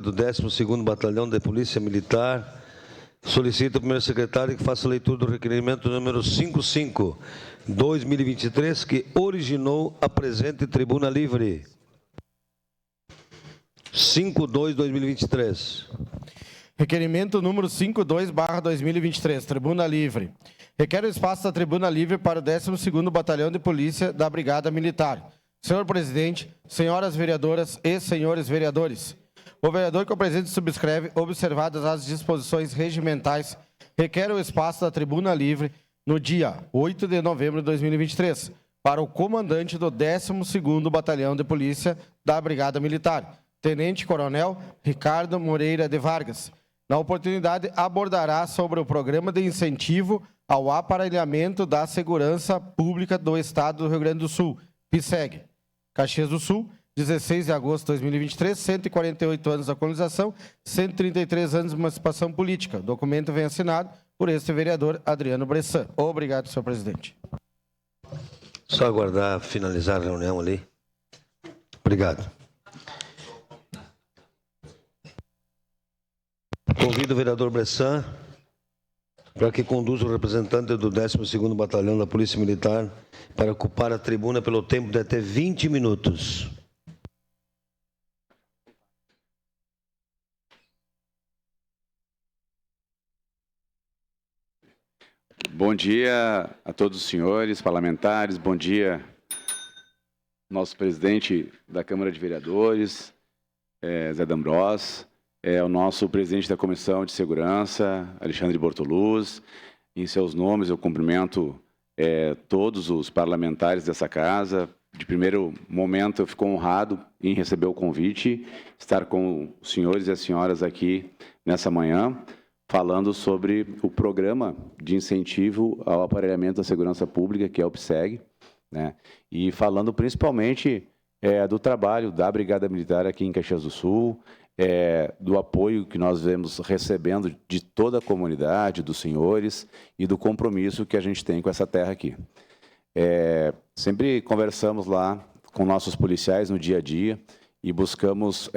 do 12º Batalhão de Polícia Militar, solicita ao primeiro secretário que faça a leitura do requerimento número 55/2023, que originou a presente tribuna livre. 52/2023. Requerimento número 52/2023, Tribuna Livre. Requer o espaço da Tribuna Livre para o 12º Batalhão de Polícia da Brigada Militar. Senhor presidente, senhoras vereadoras e senhores vereadores, o vereador que o presidente subscreve, observadas as disposições regimentais, requer o espaço da Tribuna Livre no dia 8 de novembro de 2023 para o comandante do 12º Batalhão de Polícia da Brigada Militar, Tenente Coronel Ricardo Moreira de Vargas. Na oportunidade, abordará sobre o Programa de Incentivo ao Aparelhamento da Segurança Pública do Estado do Rio Grande do Sul, PSEG. Caxias do Sul, 16 de agosto de 2023, 148 anos da colonização, 133 anos de emancipação política. O documento vem assinado por este vereador Adriano Bressan. Obrigado, senhor presidente. Só aguardar finalizar a reunião ali. Obrigado. Convido o vereador Bressan para que conduza o representante do 12º Batalhão da Polícia Militar para ocupar a tribuna pelo tempo de até 20 minutos. Bom dia a todos os senhores parlamentares, bom dia nosso presidente da Câmara de Vereadores, Zé D'Ambrós, o nosso presidente da Comissão de Segurança, Alexandre Bortoluz. Em seus nomes eu cumprimento todos os parlamentares dessa casa. De primeiro momento eu fico honrado em receber o convite, estar com os senhores e as senhoras aqui nessa manhã, falando sobre o Programa de Incentivo ao Aparelhamento da Segurança Pública, que é o PSEG, né? E falando principalmente do trabalho da Brigada Militar aqui em Caxias do Sul, do apoio que nós vemos recebendo de toda a comunidade, dos senhores, e do compromisso que a gente tem com essa terra aqui. Sempre conversamos lá com nossos policiais no dia a dia e buscamos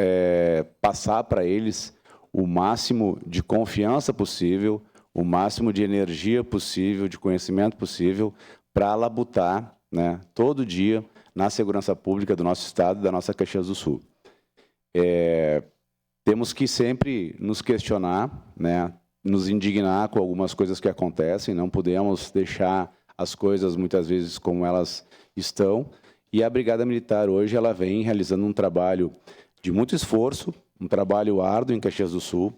passar para eles o máximo de confiança possível, o máximo de energia possível, de conhecimento possível, para labutar, né, todo dia na segurança pública do nosso estado e da nossa Caxias do Sul. Temos que sempre nos questionar, né, nos indignar com algumas coisas que acontecem, não podemos deixar as coisas muitas vezes como elas estão, e a Brigada Militar hoje ela vem realizando um trabalho de muito esforço, um trabalho árduo em Caxias do Sul.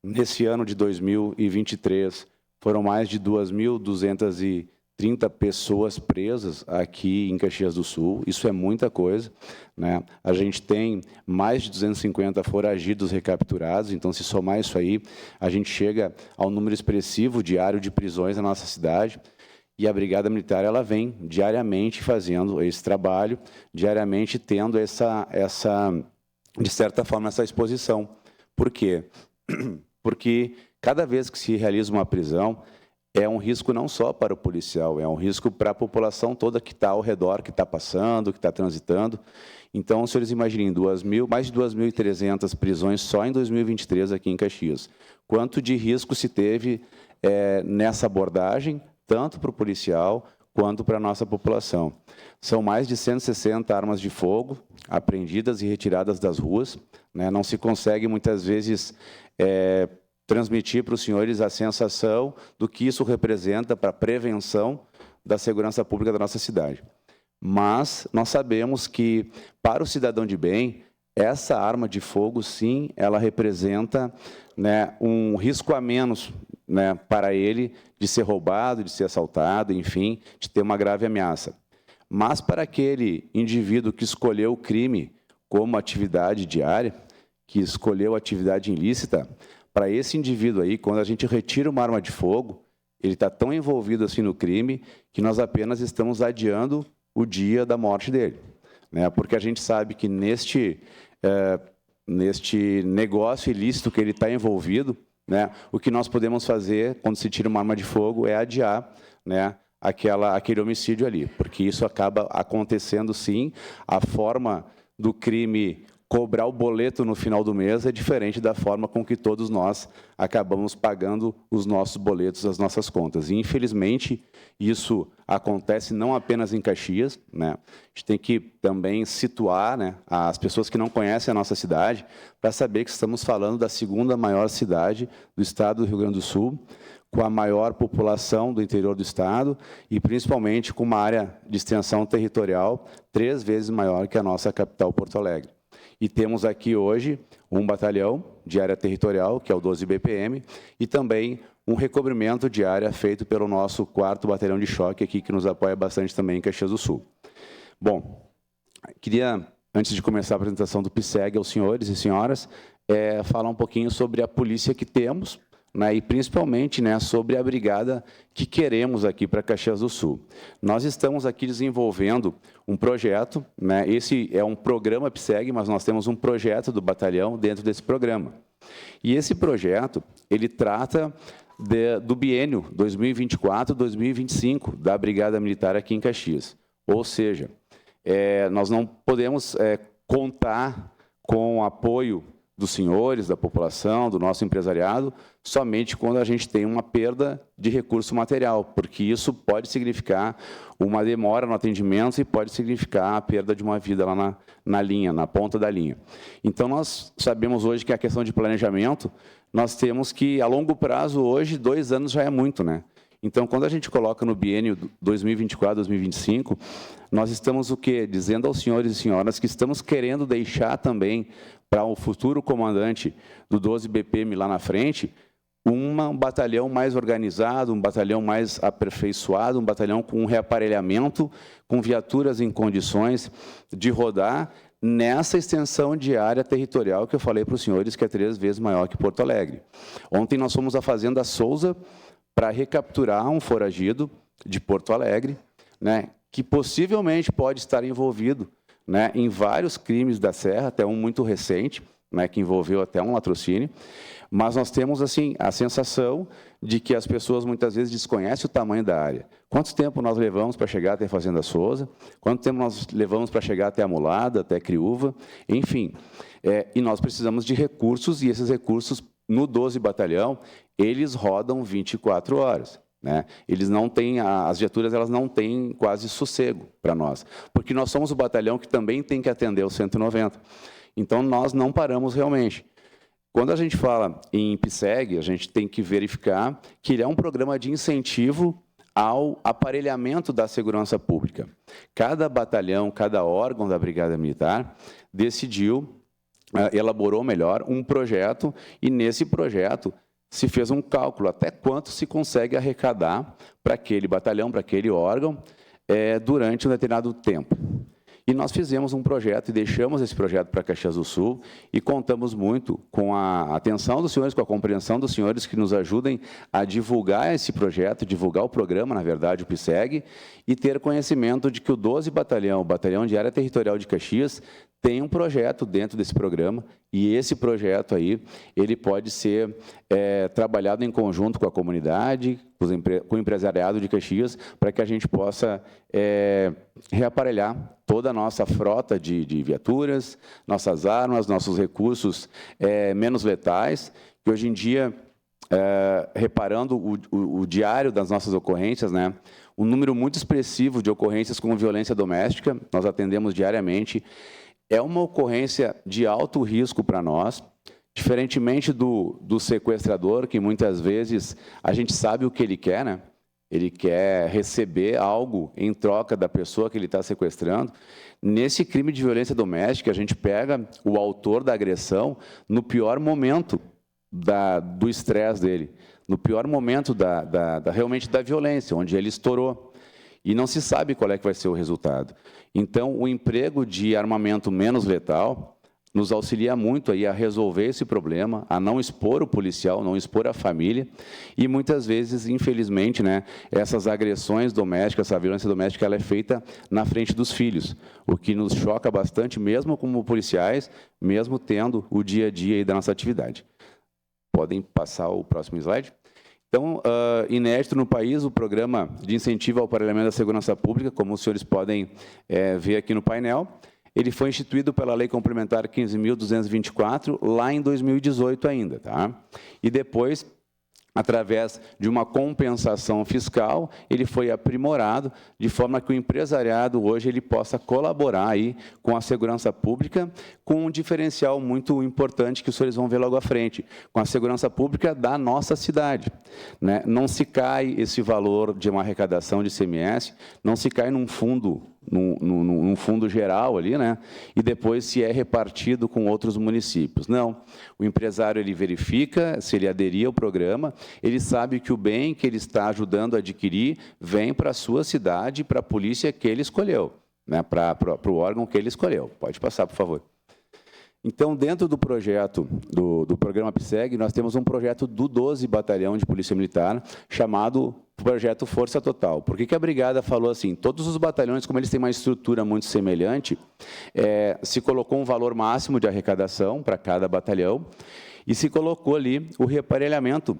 Nesse ano de 2023, foram mais de 2.230 pessoas presas aqui em Caxias do Sul. Isso é muita coisa, né? A gente tem mais de 250 foragidos recapturados, então, se somar isso aí, a gente chega ao número expressivo diário de prisões na nossa cidade. E a Brigada Militar ela vem diariamente fazendo esse trabalho, diariamente tendo de certa forma, essa exposição. Por quê? Porque cada vez que se realiza uma prisão, é um risco não só para o policial, é um risco para a população toda que está ao redor, que está passando, que está transitando. Então, senhores, imaginem, mais de 2.300 prisões só em 2023 aqui em Caxias. Quanto de risco se teve nessa abordagem, tanto para o policial quanto para a nossa população. São mais de 160 armas de fogo apreendidas e retiradas das ruas, né? Não se consegue, muitas vezes, transmitir para os senhores a sensação do que isso representa para a prevenção da segurança pública da nossa cidade. Mas nós sabemos que, para o cidadão de bem, essa arma de fogo, sim, ela representa, né, um risco a menos, né, para ele de ser roubado, de ser assaltado, enfim, de ter uma grave ameaça. Mas para aquele indivíduo que escolheu o crime como atividade diária, que escolheu a atividade ilícita, para esse indivíduo aí, quando a gente retira uma arma de fogo, ele está tão envolvido assim no crime que nós apenas estamos adiando o dia da morte dele, né? Porque a gente sabe que neste negócio ilícito que ele está envolvido, né, o que nós podemos fazer quando se tira uma arma de fogo é adiar, né, aquele homicídio ali, porque isso acaba acontecendo, sim. A forma do crime cobrar o boleto no final do mês é diferente da forma com que todos nós acabamos pagando os nossos boletos, as nossas contas. E, infelizmente, isso acontece não apenas em Caxias, né? A gente tem que também situar, né, as pessoas que não conhecem a nossa cidade para saber que estamos falando da segunda maior cidade do estado do Rio Grande do Sul, com a maior população do interior do estado e, principalmente, com uma área de extensão territorial 3 vezes maior que a nossa capital, Porto Alegre. E temos aqui hoje um batalhão de área territorial, que é o 12 BPM, e também um recobrimento de área feito pelo nosso 4º Batalhão de Choque, aqui, que nos apoia bastante também em Caxias do Sul. Bom, queria, antes de começar a apresentação do PSEG aos senhores e senhoras, falar um pouquinho sobre a polícia que temos, né, e principalmente, né, sobre a brigada que queremos aqui para Caxias do Sul. Nós estamos aqui desenvolvendo um projeto, né, esse é um programa PSEG, mas nós temos um projeto do batalhão dentro desse programa. E esse projeto, ele trata do biênio 2024-2025 da Brigada Militar aqui em Caxias. Ou seja, nós não podemos contar com o apoio dos senhores, da população, do nosso empresariado, somente quando a gente tem uma perda de recurso material, porque isso pode significar uma demora no atendimento e pode significar a perda de uma vida lá na linha, na ponta da linha. Então, nós sabemos hoje que a questão de planejamento, nós temos que, a longo prazo, hoje, 2 anos já é muito, né? Então, quando a gente coloca no biênio 2024-2025, nós estamos o quê? Dizendo aos senhores e senhoras que estamos querendo deixar também para o futuro comandante do 12 BPM lá na frente, um batalhão mais organizado, um batalhão mais aperfeiçoado, um batalhão com um reaparelhamento, com viaturas em condições de rodar nessa extensão de área territorial que eu falei para os senhores, que é 3 vezes maior que Porto Alegre. Ontem nós fomos à Fazenda Souza para recapturar um foragido de Porto Alegre, né, que possivelmente pode estar envolvido, né, em vários crimes da Serra, até um muito recente, né, que envolveu até um latrocínio, mas nós temos assim a sensação de que as pessoas muitas vezes desconhecem o tamanho da área. Quanto tempo nós levamos para chegar até a Fazenda Souza? Quanto tempo nós levamos para chegar até a Mulada, até Criúva? Enfim, e nós precisamos de recursos, e esses recursos, no 12 Batalhão, eles rodam 24 horas. Né? Eles não têm, as viaturas elas não têm quase sossego para nós, porque nós somos o batalhão que também tem que atender o 190. Então, nós não paramos realmente. Quando a gente fala em PSEG, a gente tem que verificar que ele é um programa de incentivo ao aparelhamento da segurança pública. Cada batalhão, cada órgão da Brigada Militar decidiu, elaborou melhor um projeto, e nesse projeto se fez um cálculo até quanto se consegue arrecadar para aquele batalhão, para aquele órgão, durante um determinado tempo. E nós fizemos um projeto e deixamos esse projeto para Caxias do Sul e contamos muito com a atenção dos senhores, com a compreensão dos senhores que nos ajudem a divulgar esse projeto, divulgar o programa, na verdade, o PSEG, e ter conhecimento de que o 12 Batalhão, o Batalhão de Área Territorial de Caxias, tem um projeto dentro desse programa, e esse projeto aí, ele pode ser trabalhado em conjunto com a comunidade, com o empresariado de Caxias, para que a gente possa reaparelhar toda a nossa frota de viaturas, nossas armas, nossos recursos menos letais, que hoje em dia, reparando o diário das nossas ocorrências, né, um número muito expressivo de ocorrências com violência doméstica, nós atendemos diariamente. É uma ocorrência de alto risco para nós, diferentemente do sequestrador, que muitas vezes a gente sabe o que ele quer, né? Ele quer receber algo em troca da pessoa que ele está sequestrando. Nesse crime de violência doméstica, a gente pega o autor da agressão no pior momento do estresse dele, no pior momento realmente da violência, onde ele estourou. E não se sabe qual é que vai ser o resultado. Então, o emprego de armamento menos letal nos auxilia muito aí a resolver esse problema, a não expor o policial, não expor a família, e muitas vezes, infelizmente, né, essas agressões domésticas, essa violência doméstica, ela é feita na frente dos filhos, o que nos choca bastante, mesmo como policiais, mesmo tendo o dia a dia aí da nossa atividade. Podem passar o próximo slide? Então, inédito no país, o programa de incentivo ao aparelhamento da segurança pública, como os senhores podem ver aqui no painel, ele foi instituído pela Lei Complementar 15.224, lá em 2018 ainda, tá? E depois, através de uma compensação fiscal, ele foi aprimorado, de forma que o empresariado hoje ele possa colaborar aí com a segurança pública, com um diferencial muito importante que os senhores vão ver logo à frente, com a segurança pública da nossa cidade, né? Não se cai esse valor de uma arrecadação de ICMS, não se cai num fundo, num fundo geral ali, né? E depois se é repartido com outros municípios. Não, o empresário ele verifica se ele aderir ao programa, ele sabe que o bem que ele está ajudando a adquirir vem para a sua cidade, para a polícia que ele escolheu, né? Para o órgão que ele escolheu. Pode passar, por favor. Então, dentro do projeto do programa PSEG, nós temos um projeto do 12 Batalhão de Polícia Militar, chamado Projeto Força Total. Por que a Brigada falou assim? Todos os batalhões, como eles têm uma estrutura muito semelhante, se colocou um valor máximo de arrecadação para cada batalhão e se colocou ali o reparelhamento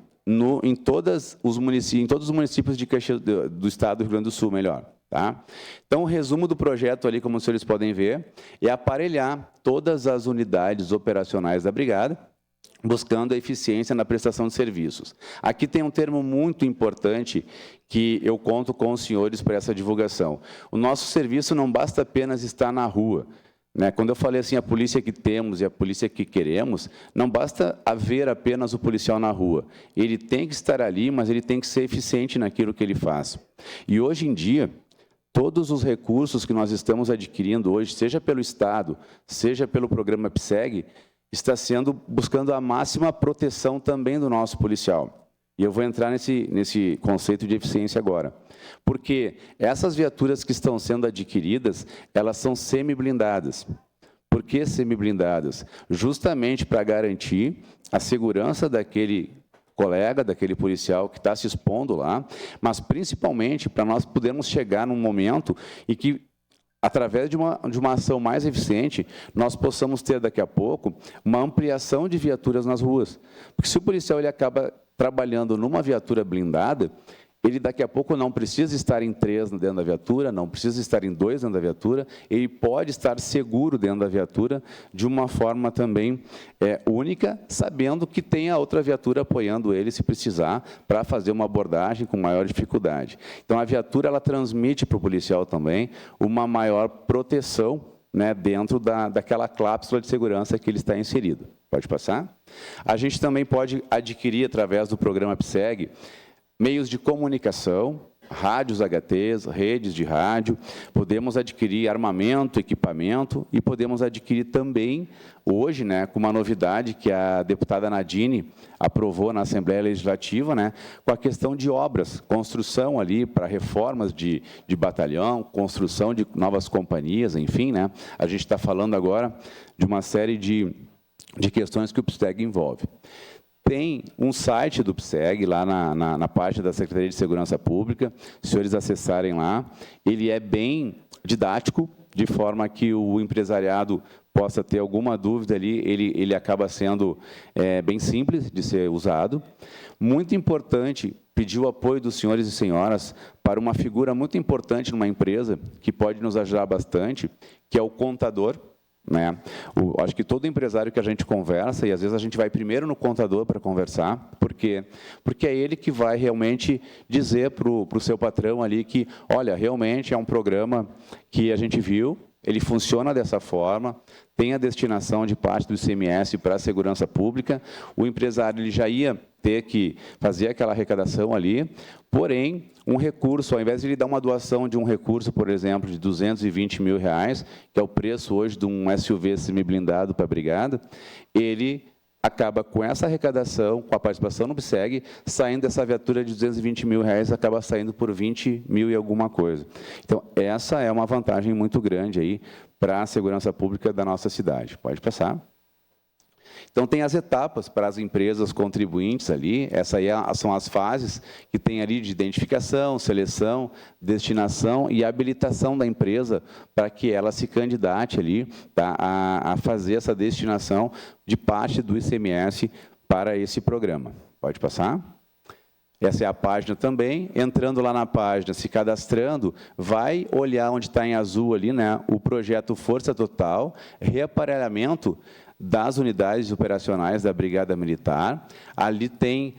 em todos os municípios do estado do Rio Grande do Sul, melhor. Tá? Então, o resumo do projeto ali, como os senhores podem ver, é aparelhar todas as unidades operacionais da Brigada, buscando a eficiência na prestação de serviços. Aqui tem um termo muito importante que eu conto com os senhores para essa divulgação. O nosso serviço não basta apenas estar na rua, né? Quando eu falei assim, a polícia que temos e a polícia que queremos, não basta haver apenas o policial na rua. Ele tem que estar ali, mas ele tem que ser eficiente naquilo que ele faz. E hoje em dia, todos os recursos que nós estamos adquirindo hoje, seja pelo Estado, seja pelo programa PSEG, está buscando a máxima proteção também do nosso policial. E eu vou entrar nesse conceito de eficiência agora. Porque essas viaturas que estão sendo adquiridas, elas são semi-blindadas. Por que semi-blindadas? Justamente para garantir a segurança daquele colega, daquele policial que está se expondo lá, mas principalmente para nós podermos chegar num momento em que, através de uma ação mais eficiente, nós possamos ter, daqui a pouco, uma ampliação de viaturas nas ruas. Porque se o policial ele acaba trabalhando numa viatura blindada, ele daqui a pouco não precisa estar em 3 dentro da viatura, não precisa estar em 2 dentro da viatura, ele pode estar seguro dentro da viatura de uma forma também única, sabendo que tem a outra viatura apoiando ele, se precisar, para fazer uma abordagem com maior dificuldade. Então, a viatura ela transmite para o policial também uma maior proteção, né, dentro daquela cláusula de segurança que ele está inserido. Pode passar? A gente também pode adquirir, através do programa PSEG, meios de comunicação, rádios HTs, redes de rádio, podemos adquirir armamento, equipamento e podemos adquirir também, hoje, né, com uma novidade que a deputada Nadine aprovou na Assembleia Legislativa, né, com a questão de obras, construção ali para reformas de batalhão, construção de novas companhias, enfim, né, a gente está falando agora de uma série de questões que o PSEG envolve. Tem um site do PSEG, lá na parte da Secretaria de Segurança Pública, se os senhores acessarem lá, ele é bem didático, de forma que o empresariado possa ter alguma dúvida ali, ele acaba sendo bem simples de ser usado. Muito importante pedir o apoio dos senhores e senhoras para uma figura muito importante numa empresa, que pode nos ajudar bastante, que é o contador. Né? Acho que todo empresário que a gente conversa, e às vezes a gente vai primeiro no contador para conversar, porque é ele que vai realmente dizer para o seu patrão ali que, olha, realmente é um programa que a gente viu, ele funciona dessa forma, tem a destinação de parte do ICMS para a segurança pública, o empresário ele já ia ter que fazer aquela arrecadação ali, porém, um recurso, ao invés de ele dar uma doação de um recurso, por exemplo, de R$220 mil, que é o preço hoje de um SUV semi-blindado para a Brigada, ele acaba com essa arrecadação, com a participação no PSEG, saindo dessa viatura de R$220 mil, acaba saindo por 20 mil e alguma coisa. Então, essa é uma vantagem muito grande aí para a segurança pública da nossa cidade. Pode passar. Então, tem as etapas para as empresas contribuintes ali, essas aí são as fases que tem ali de identificação, seleção, destinação e habilitação da empresa para que ela se candidate ali, tá, a fazer essa destinação de parte do ICMS para esse programa. Pode passar? Essa é a página também. Entrando lá na página, se cadastrando, vai olhar onde está em azul ali, né, o projeto Força Total, reaparelhamento das unidades operacionais da Brigada Militar. Ali tem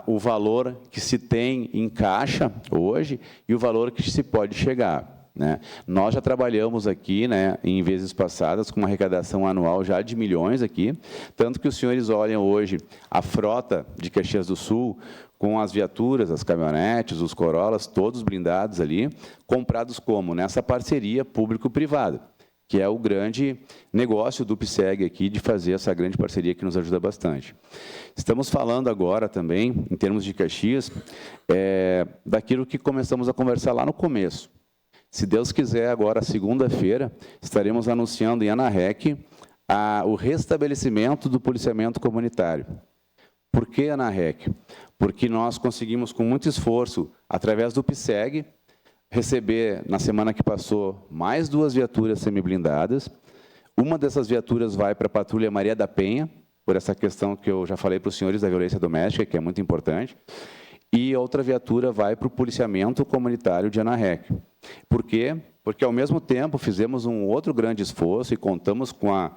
o valor que se tem em caixa hoje e o valor que se pode chegar. Né? Nós já trabalhamos aqui, né, em vezes passadas, com uma arrecadação anual já de milhões aqui, tanto que os senhores olham hoje a frota de Caxias do Sul, com as viaturas, as caminhonetes, os Corollas, todos blindados ali, comprados como? Nessa parceria público-privada, que é o grande negócio do PSEG aqui, de fazer essa grande parceria que nos ajuda bastante. Estamos falando agora também, em termos de Caxias, daquilo que começamos a conversar lá no começo. Se Deus quiser, agora, segunda-feira, estaremos anunciando em ANARREC o restabelecimento do policiamento comunitário. Por que ANARREC? Porque nós conseguimos, com muito esforço, através do PSEG, receber, na semana que passou, mais 2 viaturas semiblindadas. Uma dessas viaturas vai para a Patrulha Maria da Penha, por essa questão que eu já falei para os senhores da violência doméstica, que é muito importante. E outra viatura vai para o policiamento comunitário de ANARREC. Por quê? Porque, ao mesmo tempo, fizemos um outro grande esforço e contamos com a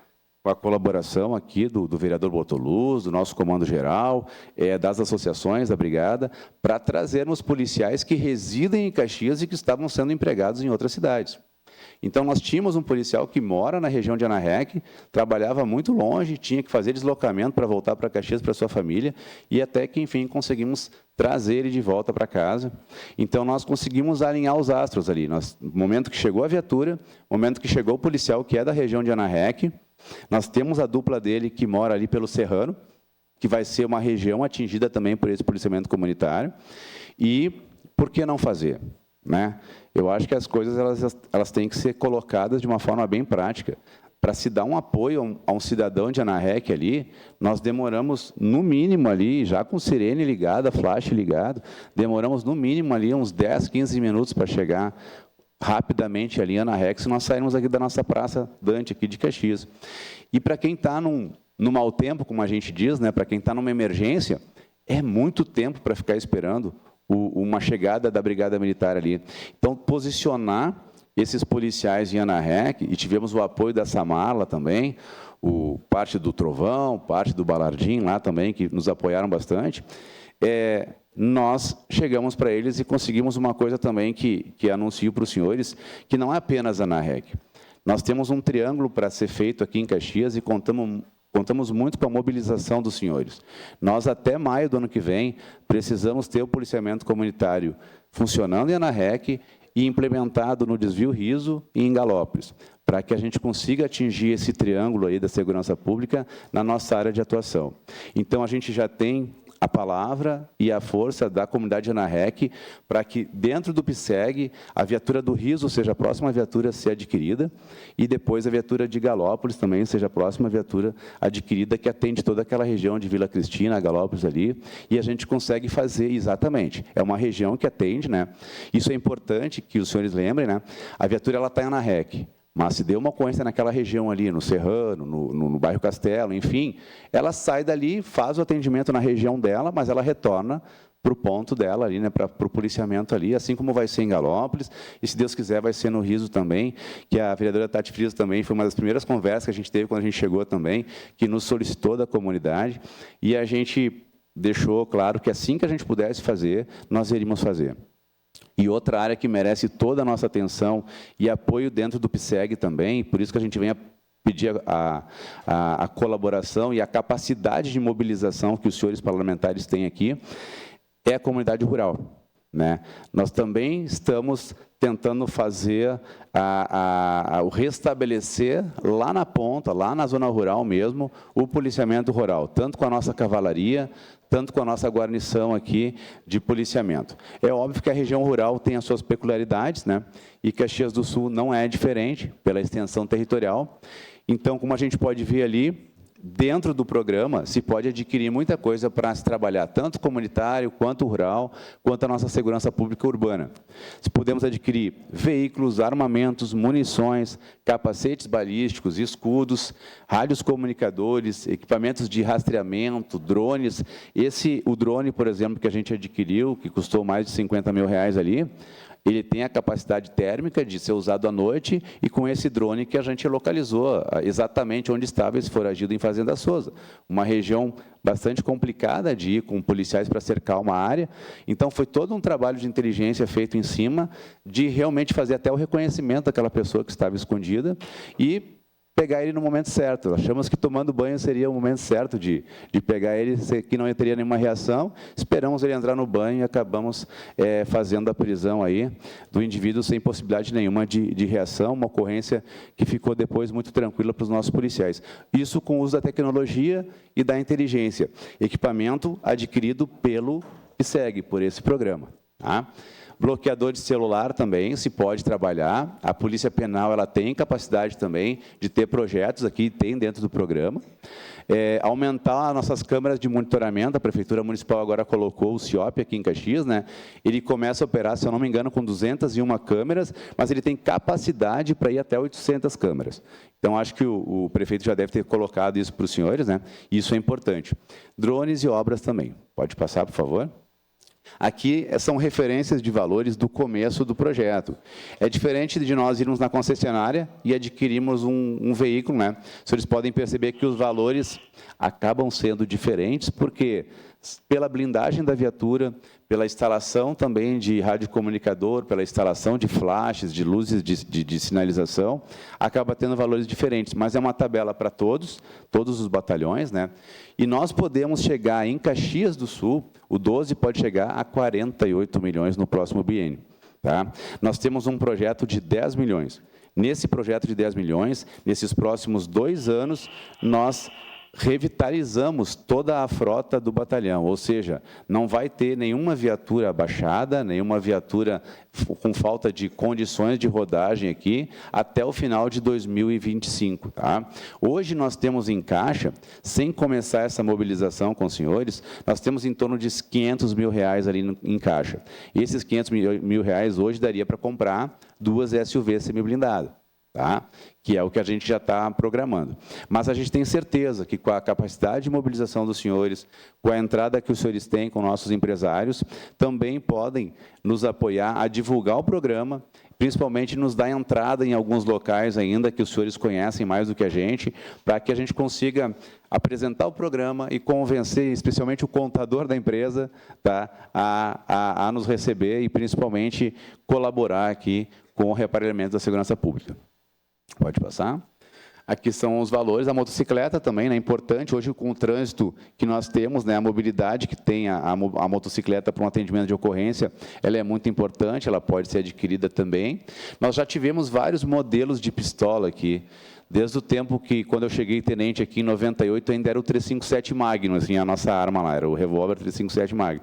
colaboração aqui do vereador Bortoluz, do nosso comando geral, das associações da Brigada, para trazermos policiais que residem em Caxias e que estavam sendo empregados em outras cidades. Então, nós tínhamos um policial que mora na região de ANARREC, trabalhava muito longe, tinha que fazer deslocamento para voltar para Caxias, para sua família, e até que, enfim, conseguimos trazer ele de volta para casa. Então, nós conseguimos alinhar os astros ali. No momento que chegou a viatura, no momento que chegou o policial, que é da região de ANARREC, nós temos a dupla dele que mora ali pelo Serrano, que vai ser uma região atingida também por esse policiamento comunitário. E por que não fazer? Né? Eu acho que as coisas elas têm que ser colocadas de uma forma bem prática. Para se dar um apoio a um cidadão de ANARREC ali, nós demoramos, no mínimo ali, já com sirene ligada, flash ligado, demoramos no mínimo ali uns 10, 15 minutos para chegar rapidamente ali em ANARREC, se nós sairmos aqui da nossa Praça Dante, aqui de Caxias. E para quem está no mau tempo, como a gente diz, né, para quem está numa emergência, é muito tempo para ficar esperando uma chegada da Brigada Militar ali. Então, posicionar esses policiais em ANARREC, e tivemos o apoio da Samarla também, parte do Trovão, parte do Balardim lá também, que nos apoiaram bastante, nós chegamos para eles e conseguimos uma coisa também que anuncio para os senhores, que não é apenas ANARREC. Nós temos um triângulo para ser feito aqui em Caxias e contamos muito com a mobilização dos senhores. Nós, até maio do ano que vem, precisamos ter o policiamento comunitário funcionando em ANARREC e implementado no Desvio Riso e em Galópolis, para que a gente consiga atingir esse triângulo aí da segurança pública na nossa área de atuação. Então, a gente já tem a palavra e a força da comunidade ANARREC para que, dentro do PSEG, a viatura do Riso seja a próxima viatura a ser adquirida e depois a viatura de Galópolis também seja a próxima viatura adquirida, que atende toda aquela região de Vila Cristina, Galópolis ali, e a gente consegue fazer exatamente. É uma região que atende, né? Isso é importante que os senhores lembrem, né? A viatura está em ANARREC. Mas se deu uma ocorrência naquela região ali, no Serrano, no bairro Castelo, enfim, ela sai dali, faz o atendimento na região dela, mas ela retorna para o ponto dela ali, né, para o policiamento ali, assim como vai ser em Galópolis, e se Deus quiser vai ser no Riso também, que a vereadora Tati Frias também foi uma das primeiras conversas que a gente teve quando a gente chegou também, que nos solicitou da comunidade, e a gente deixou claro que assim que a gente pudesse fazer, nós iríamos fazer. E outra área que merece toda a nossa atenção e apoio dentro do PSEG também, por isso que a gente vem a pedir a colaboração e a capacidade de mobilização que os senhores parlamentares têm aqui, é a comunidade rural. Né? Nós também estamos tentando fazer o restabelecer lá na ponta, lá na zona rural mesmo, o policiamento rural, tanto com a nossa cavalaria, tanto com a nossa guarnição aqui de policiamento. É óbvio que a região rural tem as suas peculiaridades, né? E Caxias do Sul não é diferente pela extensão territorial. Então, como a gente pode ver ali, dentro do programa, se pode adquirir muita coisa para se trabalhar, tanto comunitário, quanto rural, quanto a nossa segurança pública urbana. Podemos adquirir veículos, armamentos, munições, capacetes balísticos, escudos, rádios comunicadores, equipamentos de rastreamento, drones. O drone, por exemplo, que a gente adquiriu, que custou mais de R$50 mil ali, ele tem a capacidade térmica de ser usado à noite e com esse drone que a gente localizou exatamente onde estava esse foragido em Fazenda Souza. Uma região bastante complicada de ir com policiais para cercar uma área. Então, foi todo um trabalho de inteligência feito em cima de realmente fazer até o reconhecimento daquela pessoa que estava escondida e pegar ele no momento certo. Achamos que tomando banho seria o momento certo de pegar ele, que não teria nenhuma reação. Esperamos ele entrar no banho e acabamos fazendo a prisão aí do indivíduo sem possibilidade nenhuma de reação, uma ocorrência que ficou depois muito tranquila para os nossos policiais. Isso com o uso da tecnologia e da inteligência. Equipamento adquirido pelo PSEG, por esse programa. Tá? Bloqueador de celular também se pode trabalhar. A Polícia Penal ela tem capacidade também de ter projetos aqui, tem dentro do programa. Aumentar as nossas câmeras de monitoramento, a Prefeitura Municipal agora colocou o CIOP aqui em Caxias, né? Ele começa a operar, se eu não me engano, com 201 câmeras, mas ele tem capacidade para ir até 800 câmeras. Então, acho que o prefeito já deve ter colocado isso para os senhores, né? Isso é importante. Drones e obras também. Pode passar, por favor? Aqui são referências de valores do começo do projeto. É diferente de nós irmos na concessionária e adquirirmos um veículo, né? Os senhores podem perceber que os valores acabam sendo diferentes, porque pela blindagem da viatura, pela instalação também de radiocomunicador, pela instalação de flashes, de luzes de sinalização, acaba tendo valores diferentes, mas é uma tabela para todos os batalhões, né? E nós podemos chegar em Caxias do Sul, o 12 pode chegar a 48 milhões no próximo biênio. Tá? Nós temos um projeto de 10 milhões. Nesse projeto de 10 milhões, nesses próximos 2 anos, nós revitalizamos toda a frota do batalhão, ou seja, não vai ter nenhuma viatura abaixada, nenhuma viatura com falta de condições de rodagem aqui, até o final de 2025. Tá? Hoje nós temos em caixa, sem começar essa mobilização com os senhores, nós temos em torno de R$500 mil ali em caixa. E esses R$500 mil hoje daria para comprar 2 SUVs semi-blindadas. Tá? Que é o que a gente já está programando. Mas a gente tem certeza que com a capacidade de mobilização dos senhores, com a entrada que os senhores têm com nossos empresários, também podem nos apoiar a divulgar o programa, principalmente nos dar entrada em alguns locais ainda que os senhores conhecem mais do que a gente, para que a gente consiga apresentar o programa e convencer, especialmente o contador da empresa, tá, a nos receber e, principalmente, colaborar aqui com o reaparelhamento da segurança pública. Pode passar. Aqui são os valores. A motocicleta também, né, importante. Hoje, com o trânsito que nós temos, né, a mobilidade que tem a motocicleta para um atendimento de ocorrência, ela é muito importante, ela pode ser adquirida também. Nós já tivemos vários modelos de pistola aqui. Desde o tempo que, quando eu cheguei tenente aqui em 98, ainda era o 357 Magnum, assim, a nossa arma lá, era o revólver 357 Magnum.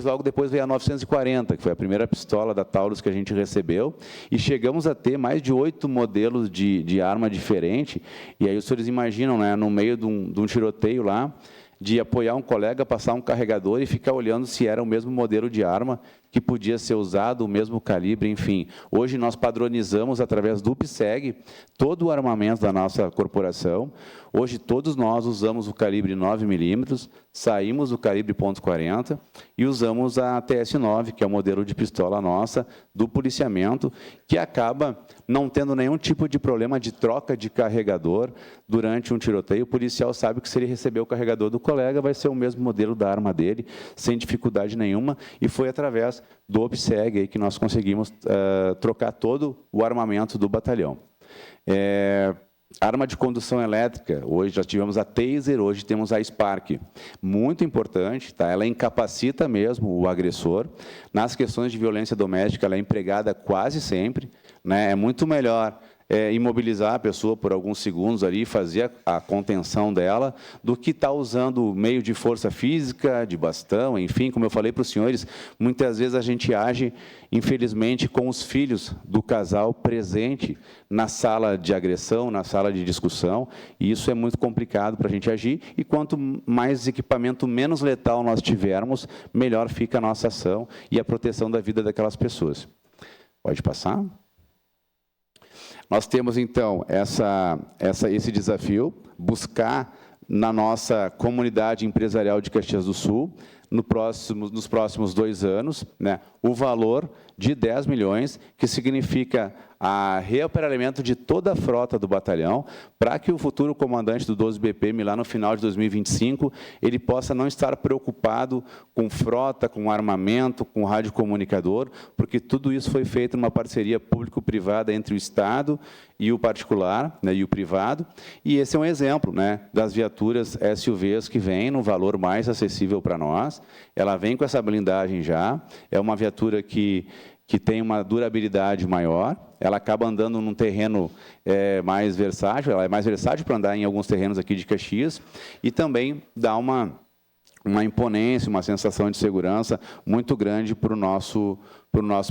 Logo depois veio a 940, que foi a primeira pistola da Taurus que a gente recebeu, e chegamos a ter mais de 8 modelos de arma diferente, e aí os senhores imaginam, né, no meio de um tiroteio lá, de apoiar um colega, passar um carregador e ficar olhando se era o mesmo modelo de arma que podia ser usado, o mesmo calibre, enfim. Hoje nós padronizamos, através do PSEG, todo o armamento da nossa corporação. Hoje todos nós usamos o calibre 9mm, saímos do calibre .40 e usamos a TS9, que é o modelo de pistola nossa, do policiamento, que acaba não tendo nenhum tipo de problema de troca de carregador durante um tiroteio. O policial sabe que se ele receber o carregador do colega, vai ser o mesmo modelo da arma dele, sem dificuldade nenhuma, e foi através do OPSEG aí que nós conseguimos trocar todo o armamento do batalhão. Arma de condução elétrica, hoje já tivemos a Taser, hoje temos a Spark. Muito importante, tá? Ela incapacita mesmo o agressor. Nas questões de violência doméstica, ela é empregada quase sempre, né? É muito melhor imobilizar a pessoa por alguns segundos ali, fazer a contenção dela, do que estar usando meio de força física, de bastão, enfim, como eu falei para os senhores, muitas vezes a gente age, infelizmente, com os filhos do casal presente na sala de agressão, na sala de discussão, e isso é muito complicado para a gente agir, e quanto mais equipamento menos letal nós tivermos, melhor fica a nossa ação e a proteção da vida daquelas pessoas. Pode passar? Nós temos, então, esse desafio, buscar na nossa comunidade empresarial de Caxias do Sul, nos próximos 2 anos, né, o valor de 10 milhões, que significa a reaparelhamento de toda a frota do batalhão, para que o futuro comandante do 12 BPM, lá no final de 2025, ele possa não estar preocupado com frota, com armamento, com radiocomunicador, porque tudo isso foi feito numa parceria público-privada entre o Estado e o particular, né, e o privado, e esse é um exemplo, né, das viaturas SUVs que vêm no valor mais acessível para nós. Ela vem com essa blindagem já, é uma viatura que tem uma durabilidade maior, ela acaba andando num terreno mais versátil, ela é mais versátil para andar em alguns terrenos aqui de Caxias, e também dá uma imponência, uma sensação de segurança muito grande para o nosso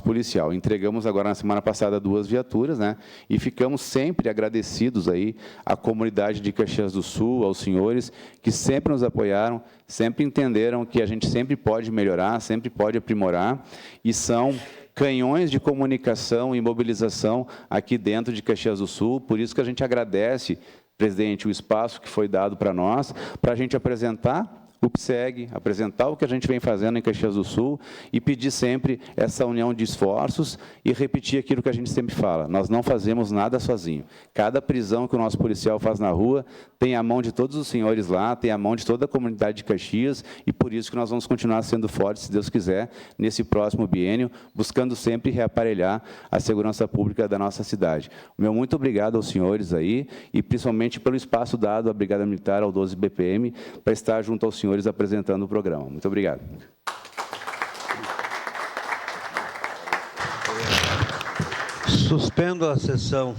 policial. Entregamos agora, na semana passada, 2 viaturas, né, e ficamos sempre agradecidos aí à comunidade de Caxias do Sul, aos senhores, que sempre nos apoiaram, sempre entenderam que a gente sempre pode melhorar, sempre pode aprimorar, e são canhões de comunicação e mobilização aqui dentro de Caxias do Sul, por isso que a gente agradece, presidente, o espaço que foi dado para nós, para a gente apresentar o PSEG, apresentar o que a gente vem fazendo em Caxias do Sul e pedir sempre essa união de esforços e repetir aquilo que a gente sempre fala, nós não fazemos nada sozinho. Cada prisão que o nosso policial faz na rua tem a mão de todos os senhores lá, tem a mão de toda a comunidade de Caxias, e por isso que nós vamos continuar sendo fortes, se Deus quiser, nesse próximo biênio, buscando sempre reaparelhar a segurança pública da nossa cidade. O meu muito obrigado aos senhores aí, e principalmente pelo espaço dado à Brigada Militar, ao 12 BPM, para estar junto aos senhores apresentando o programa. Muito obrigado. Suspendo a sessão.